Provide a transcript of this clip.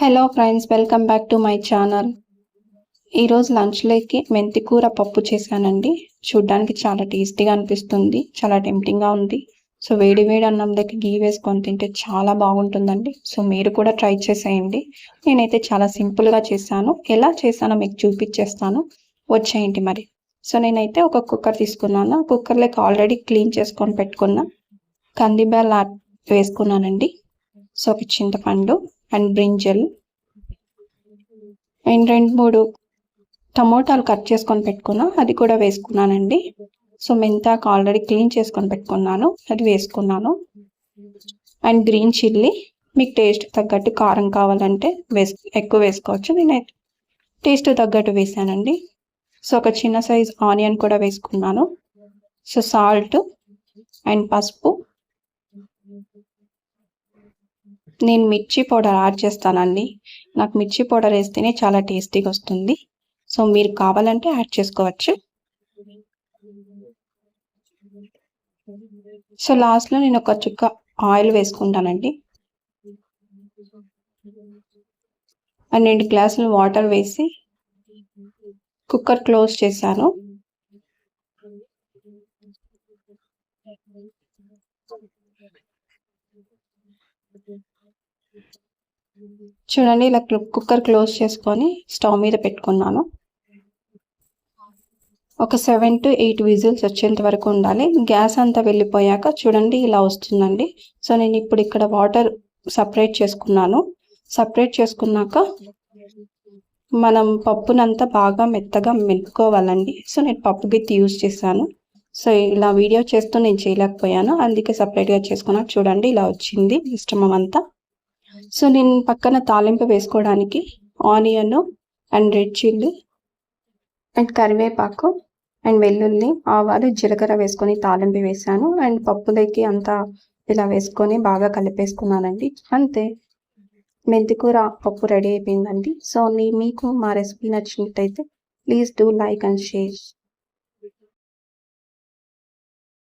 Hello friends, welcome back to my channel. ఈరోజు లంచ్లోకి మెంతి కూర పప్పు చేశానండి. చూడ్డానికి చాలా టేస్టీగా అనిపిస్తుంది, చాలా టెంప్టింగ్గా ఉంది. సో వేడి వేడి అన్నంలోకి గీ వేసుకొని తింటే చాలా బాగుంటుందండి. సో మీరు కూడా ట్రై చేసేయండి. నేనైతే చాలా సింపుల్గా చేశాను. ఎలా చేశానో మీకు చూపించేస్తాను, వచ్చేయండి మరి. సో నేనైతే ఒక కుక్కర్ తీసుకున్నాను. కుక్కర్లోకి ఆల్రెడీ క్లీన్ చేసుకొని పెట్టుకున్న కందిబ్యాల్ వేసుకున్నానండి. సో ఒక చింతపండు అండ్ బ్రింజల్ అండ్ 2-3 టమోటాలు కట్ చేసుకొని పెట్టుకున్నా, అది కూడా వేసుకున్నానండి. సో మెంతాకు ఆల్రెడీ క్లీన్ చేసుకొని పెట్టుకున్నాను, అది వేసుకున్నాను. అండ్ గ్రీన్ చిల్లీ, మీకు టేస్ట్ తగ్గట్టు కారం కావాలంటే ఎక్కువ వేసుకోవచ్చు. నేనైతే టేస్ట్ తగ్గట్టు వేసానండి. సో ఒక చిన్న సైజ్ ఆనియన్ కూడా వేసుకున్నాను. సో సాల్ట్ అండ్ పసుపు. నేను మిర్చి పౌడర్ యాడ్ చేస్తానండి. నాకు మిర్చి పౌడర్ వేస్తేనే చాలా టేస్టీగా వస్తుంది. సో మీరు కావాలంటే యాడ్ చేసుకోవచ్చు. సో లాస్ట్లో నేను ఒక చుక్క ఆయిల్ వేసుకుంటానండి. అండ్ 2 గ్లాసులు వాటర్ వేసి కుక్కర్ క్లోజ్ చేశాను. చూడండి, ఇలా కుక్కర్ క్లోజ్ చేసుకొని స్టవ్ మీద పెట్టుకున్నాను. ఒక 7 to 8 విజిల్స్ వచ్చేంత వరకు ఉండాలి. గ్యాస్ అంతా వెళ్ళిపోయాక చూడండి ఇలా వస్తుందండి. సో నేను ఇప్పుడు ఇక్కడ వాటర్ సపరేట్ చేసుకున్నాను. సపరేట్ చేసుకున్నాక మనం పప్పునంతా బాగా మెత్తగా మెలుపుకోవాలండి. సో నేను పప్పు గిత్తి యూజ్ చేశాను. సో ఇలా వీడియో చేస్తూ నేను చేయలేకపోయాను, అందుకే సపరేట్గా చేసుకున్నాను. చూడండి ఇలా వచ్చింది మిశ్రమం అంతా. సో నేను పక్కన తాలింపు వేసుకోవడానికి onion and red chilli and కరివేపాకు అండ్ వెల్లుల్లి, ఆవాలు, జీలకర్ర వేసుకొని తాలింపు వేసాను. అండ్ పప్పులోకి అంతా ఇలా వేసుకొని బాగా కలిపేసుకున్నానండి. అంతే, మెంతికూర పప్పు రెడీ అయిపోయిందండి. సో మీకు మా రెసిపీ నచ్చినట్టయితే please do like and share.